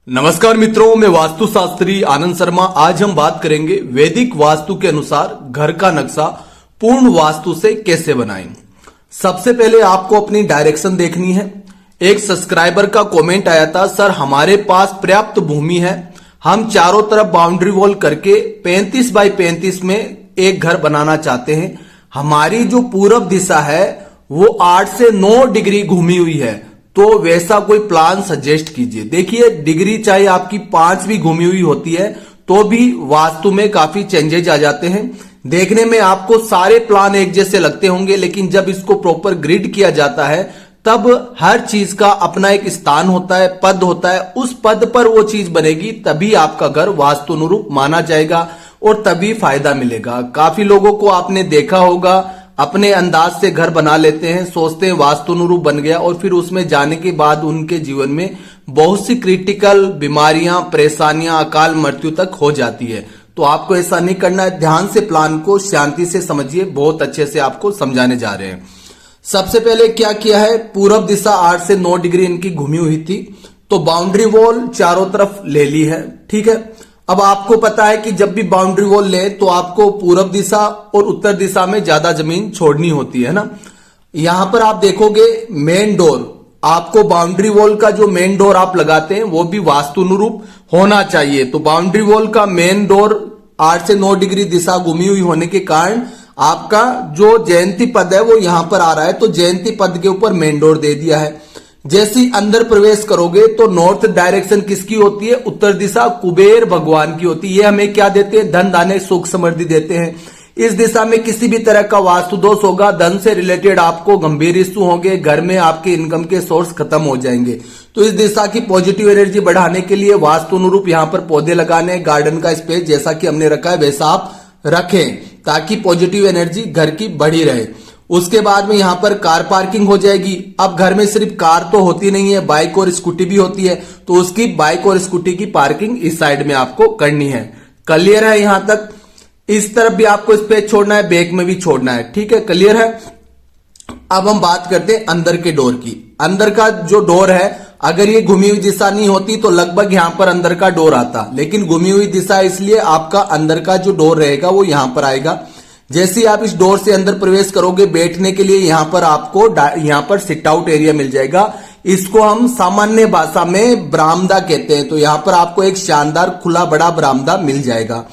नमस्कार मित्रों, मैं वास्तुशास्त्री आनंद शर्मा। आज हम बात करेंगे वैदिक वास्तु के अनुसार घर का नक्शा पूर्ण वास्तु से कैसे बनाएं। सबसे पहले आपको अपनी डायरेक्शन देखनी है। एक सब्सक्राइबर का कमेंट आया था, सर हमारे पास पर्याप्त भूमि है, हम चारों तरफ बाउंड्री वॉल करके 35 बाई 35 में एक घर बनाना चाहते हैं। हमारी जो पूरब दिशा है वो 8 से 9 डिग्री घूमी हुई है, तो वैसा कोई प्लान सजेस्ट कीजिए। देखिए, डिग्री चाहे आपकी 5 भी घूमी हुई होती है तो भी वास्तु में काफी चेंजेज आ जाते हैं। देखने में आपको सारे प्लान एक जैसे लगते होंगे, लेकिन जब इसको प्रॉपर ग्रिड किया जाता है तब हर चीज का अपना एक स्थान होता है, पद होता है। उस पद पर वो चीज बनेगी, तभी आपका घर वास्तु अनुरूप माना जाएगा और तभी फायदा मिलेगा। काफी लोगों को आपने देखा होगा, अपने अंदाज से घर बना लेते हैं, सोचते हैं वास्तु अनुरूप बन गया, और फिर उसमें जाने के बाद उनके जीवन में बहुत सी क्रिटिकल बीमारियां, परेशानियां, अकाल मृत्यु तक हो जाती है। तो आपको ऐसा नहीं करना है। ध्यान से प्लान को शांति से समझिए, बहुत अच्छे से आपको समझाने जा रहे हैं। सबसे पहले क्या किया है, पूरब दिशा 8 से 9 डिग्री इनकी घूमी हुई थी, तो बाउंड्री वॉल चारों तरफ ले ली है। ठीक है, अब आपको पता है कि जब भी बाउंड्री वॉल ले तो आपको पूरब दिशा और उत्तर दिशा में ज्यादा जमीन छोड़नी होती है ना। यहां पर आप देखोगे मेन डोर, आपको बाउंड्री वॉल का जो मेन डोर आप लगाते हैं वो भी वास्तु अनुरूप होना चाहिए। तो बाउंड्री वॉल का मेन डोर 8 से 9 डिग्री दिशा घूमी हुई होने के कारण आपका जो जयंती पद है वो यहां पर आ रहा है, तो जयंती पद के ऊपर मेन डोर दे दिया है। जैसे अंदर प्रवेश करोगे तो नॉर्थ डायरेक्शन किसकी होती है, उत्तर दिशा कुबेर भगवान की होती है। ये हमें क्या देते हैं, धन धान्य सुख समृद्धि देते हैं। इस दिशा में किसी भी तरह का वास्तु दोष होगा, धन से रिलेटेड आपको गंभीर इश्यू होंगे, घर में आपके इनकम के सोर्स खत्म हो जाएंगे। तो इस दिशा की पॉजिटिव एनर्जी बढ़ाने के लिए वास्तु अनुरूप यहाँ पर पौधे लगाने, गार्डन का स्पेस जैसा कि हमने रखा है वैसा आप रखें, ताकि पॉजिटिव एनर्जी घर की बढ़ी रहे। उसके बाद में यहां पर कार पार्किंग हो जाएगी। अब घर में सिर्फ कार तो होती नहीं है, बाइक और स्कूटी भी होती है, तो उसकी बाइक और स्कूटी की पार्किंग इस साइड में आपको करनी है। क्लियर है यहां तक? इस तरफ भी आपको स्पेस छोड़ना है, बैक में भी छोड़ना है। ठीक है, क्लियर है। अब हम बात करते हैं अंदर के डोर की। अंदर का जो डोर है, अगर ये घूमी हुई दिशा नहीं होती तो लगभग यहां पर अंदर का डोर आता, लेकिन घूमी हुई दिशा इसलिए आपका अंदर का जो डोर रहेगा वो यहां पर आएगा। जैसे आप इस डोर से अंदर प्रवेश करोगे, बैठने के लिए यहां पर आपको यहां पर सिट आउट एरिया मिल जाएगा। इसको हम सामान्य भाषा में बरामदा कहते हैं। तो यहां पर आपको एक शानदार खुला बड़ा बरामदा मिल जाएगा।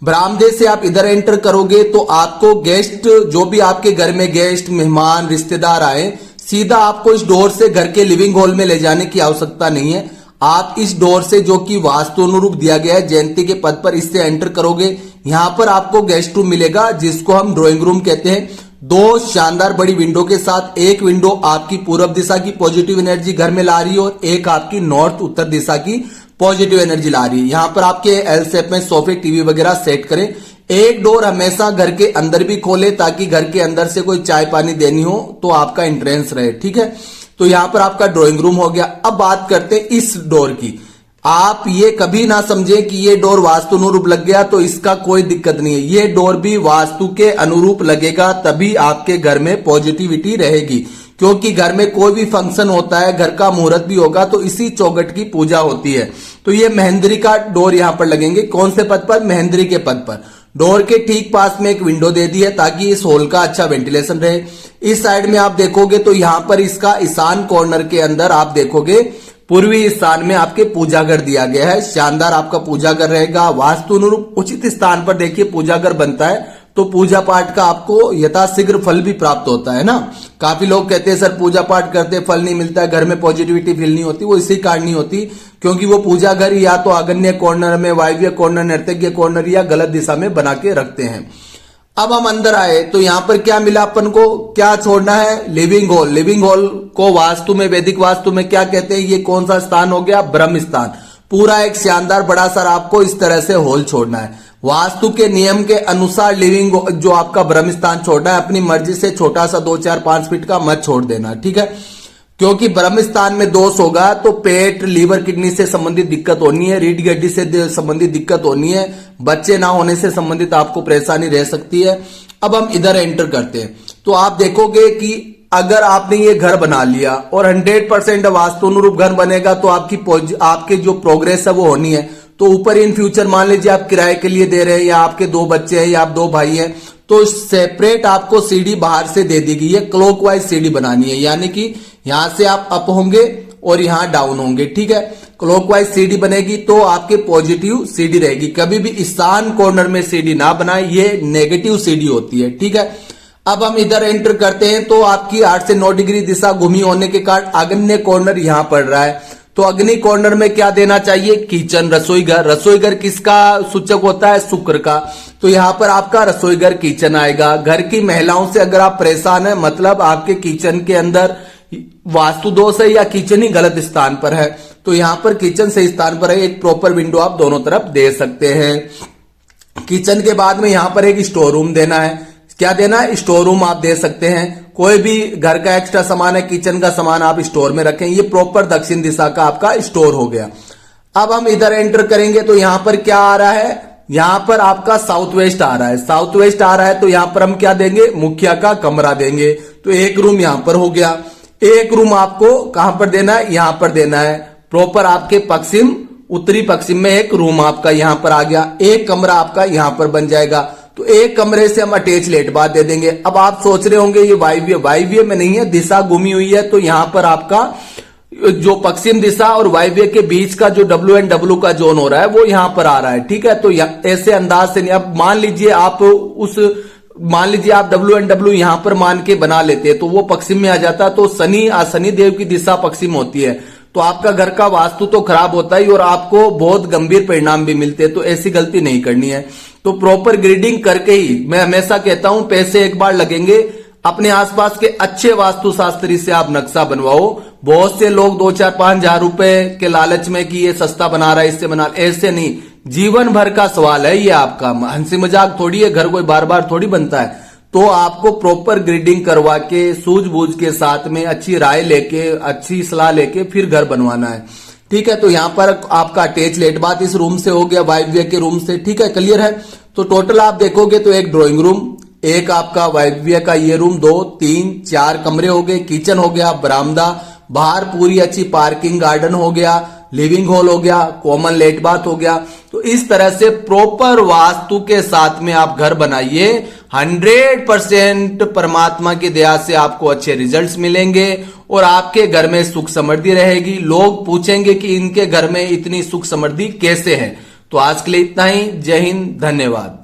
बरामदे से आप इधर एंटर करोगे तो आपको गेस्ट, जो भी आपके घर में गेस्ट, मेहमान, रिश्तेदार आए, सीधा आपको इस डोर से घर के लिविंग हॉल में ले जाने की आवश्यकता नहीं है। आप इस डोर से, जो कि वास्तु अनुरूप दिया गया है जयंती के पद पर, इससे एंटर करोगे। यहां पर आपको गेस्ट रूम मिलेगा, जिसको हम ड्राइंग रूम कहते हैं। 2 शानदार बड़ी विंडो के साथ, एक विंडो आपकी पूरब दिशा की पॉजिटिव एनर्जी घर में ला रही है और एक आपकी नॉर्थ उत्तर दिशा की पॉजिटिव एनर्जी ला रही है। यहां पर आपके एल शेप में सोफे, टीवी वगैरह सेट करें। एक डोर हमेशा घर के अंदर भी खोले, ताकि घर के अंदर से कोई चाय पानी देनी हो तो आपका एंट्रेंस रहे। ठीक है, तो यहां पर आपका ड्राइंग रूम हो गया। अब बात करते हैं इस डोर की। आप ये कभी ना समझे कि ये डोर वास्तु अनुरूप लग गया तो इसका कोई दिक्कत नहीं है। ये डोर भी वास्तु के अनुरूप लगेगा, तभी आपके घर में पॉजिटिविटी रहेगी। क्योंकि घर में कोई भी फंक्शन होता है, घर का मुहूर्त भी होगा, तो इसी चौखट की पूजा होती है। तो ये महेंद्री का डोर यहां पर लगेंगे। कौन से पद पर? महेंद्री के पद पर। डोर के ठीक पास में एक विंडो दे दी है, ताकि इस हॉल का अच्छा वेंटिलेशन रहे। इस साइड में आप देखोगे तो यहां पर इसका ईशान कॉर्नर के अंदर आप देखोगे पूर्वी स्थान में आपके पूजा घर दिया गया है। शानदार आपका पूजा घर रहेगा। वास्तु अनुरूप उचित स्थान पर देखिए पूजा घर बनता है, तो पूजा पाठ का आपको यथाशीघ्र फल भी प्राप्त होता है ना। काफी लोग कहते हैं सर पूजा पाठ करते फल नहीं मिलता है, घर में पॉजिटिविटी फील नहीं होती। वो इसी कारण नहीं होती क्योंकि वो पूजा घर या तो आग्नेय कॉर्नर में, वायव्य कॉर्नर, नैऋत्य कॉर्नर या गलत दिशा में बना के रखते हैं। अब हम अंदर आए तो यहां पर क्या मिला अपन को, क्या छोड़ना है, लिविंग हॉल। लिविंग हॉल को वास्तु में, वैदिक वास्तु में क्या कहते हैं, ये कौन सा स्थान हो गया, ब्रह्म स्थान। पूरा एक शानदार बड़ा सा आपको इस तरह से हॉल छोड़ना है। वास्तु के नियम के अनुसार लिविंग जो आपका ब्रह्म स्थान छोड़ना है, अपनी मर्जी से छोटा सा 2, 4, 5 फीट का मत छोड़ देना। ठीक है, क्योंकि ब्रह्म स्थान में दोष होगा तो पेट, लीवर, किडनी से संबंधित दिक्कत होनी है, रीढ़ की हड्डी से संबंधित दिक्कत होनी है, बच्चे ना होने से संबंधित आपको परेशानी रह सकती है। अब हम इधर एंटर करते हैं तो आप देखोगे कि अगर आपने ये घर बना लिया और 100% वास्तु अनुरूप घर बनेगा तो आपके जो प्रोग्रेस है वो होनी है। तो ऊपर इन फ्यूचर मान लीजिए आप किराए के लिए दे रहे हैं, या आपके 2 बच्चे हैं, या आप 2 भाई हैं, तो सेपरेट आपको सीढ़ी बाहर से दे दी गई है। क्लॉकवाइज सीढ़ी बनानी है, यानी कि यहां से आप अप होंगे और यहां डाउन होंगे। ठीक है, क्लॉकवाइज सीढ़ी बनेगी तो आपके पॉजिटिव सीढ़ी रहेगी। कभी भी ईशान कॉर्नर में सीढ़ी ना बनाए, ये नेगेटिव सीढ़ी होती है। ठीक है, अब हम इधर एंटर करते हैं तो आपकी 8 से 9 डिग्री दिशा घूमी होने के कारण आग्नेय कॉर्नर यहां पड़ रहा है। तो अग्नि कॉर्नर में क्या देना चाहिए? किचन, रसोई घर। रसोई घर किसका सूचक होता है? शुक्र का। तो यहां पर आपका रसोई घर किचन आएगा। घर की महिलाओं से अगर आप परेशान है, मतलब आपके किचन के अंदर वास्तु दोष है या किचन ही गलत स्थान पर है, तो यहां पर किचन सही स्थान पर है। एक प्रॉपर विंडो आप दोनों तरफ दे सकते हैं। किचन के बाद में यहां पर एक स्टोर रूम देना है। क्या देना है? स्टोर रूम आप दे सकते हैं। कोई भी घर का एक्स्ट्रा सामान है, किचन का सामान आप स्टोर में रखें। ये प्रॉपर दक्षिण दिशा का आपका स्टोर हो गया। अब हम इधर एंटर करेंगे तो यहां पर क्या आ रहा है? यहां पर आपका साउथ वेस्ट आ रहा है। साउथ वेस्ट आ रहा है तो यहां पर हम क्या देंगे? मुखिया का कमरा देंगे। तो एक रूम यहां पर हो गया। एक रूम आपको कहां पर देना है? यहां पर देना है। प्रॉपर आपके पश्चिम, उत्तरी पश्चिम में एक रूम आपका यहां पर आ गया। एक कमरा आपका यहां पर बन जाएगा। तो एक कमरे से हम अटैच लेट बाथ दे देंगे। अब आप सोच रहे होंगे ये वायव्य में नहीं है, दिशा घूमी हुई है, तो यहां पर आपका जो पश्चिम दिशा और वायव्य के बीच का जो W का जोन हो रहा है वो यहां पर आ रहा है। ठीक है, तो ऐसे अंदाज से नहीं। अब मान लीजिए आप W यहां पर मान के बना लेते हैं तो वो पश्चिम में आ जाता, तो शनि देव की दिशा पश्चिम होती है, तो आपका घर का वास्तु तो खराब होता ही और आपको बहुत गंभीर परिणाम भी मिलते हैं। तो ऐसी गलती नहीं करनी है। तो प्रॉपर ग्रिडिंग करके ही, मैं हमेशा कहता हूं, पैसे एक बार लगेंगे। अपने आसपास के अच्छे वास्तुशास्त्री से आप नक्शा बनवाओ। बहुत से लोग 2, 4, 5 हजार रुपए के लालच में कि ये सस्ता बना रहा है, इससे बना, ऐसे नहीं। जीवन भर का सवाल है ये आपका, हंसी मजाक थोड़ी है, घर कोई बार बार थोड़ी बनता है। तो आपको प्रॉपर ग्रिडिंग करवा के, सूझबूझ के साथ में अच्छी राय लेके, अच्छी सलाह लेके फिर घर बनवाना है। ठीक है, तो यहां पर आपका अटैच लेट बाथ इस रूम से हो गया, वायव्य के रूम से। ठीक है, क्लियर है। तो टोटल आप देखोगे तो एक ड्राइंग रूम, एक आपका वायव्य का ये रूम, 2, 3, 4 कमरे हो गए, किचन हो गया, बरामदा, बाहर पूरी अच्छी पार्किंग, गार्डन हो गया, लिविंग हॉल हो गया, कॉमन लेट बाथ हो गया। तो इस तरह से प्रॉपर वास्तु के साथ में आप घर बनाइए। 100% परमात्मा की दया से आपको अच्छे रिजल्ट्स मिलेंगे और आपके घर में सुख समृद्धि रहेगी। लोग पूछेंगे कि इनके घर में इतनी सुख समृद्धि कैसे है। तो आज के लिए इतना ही। जय हिंद, धन्यवाद।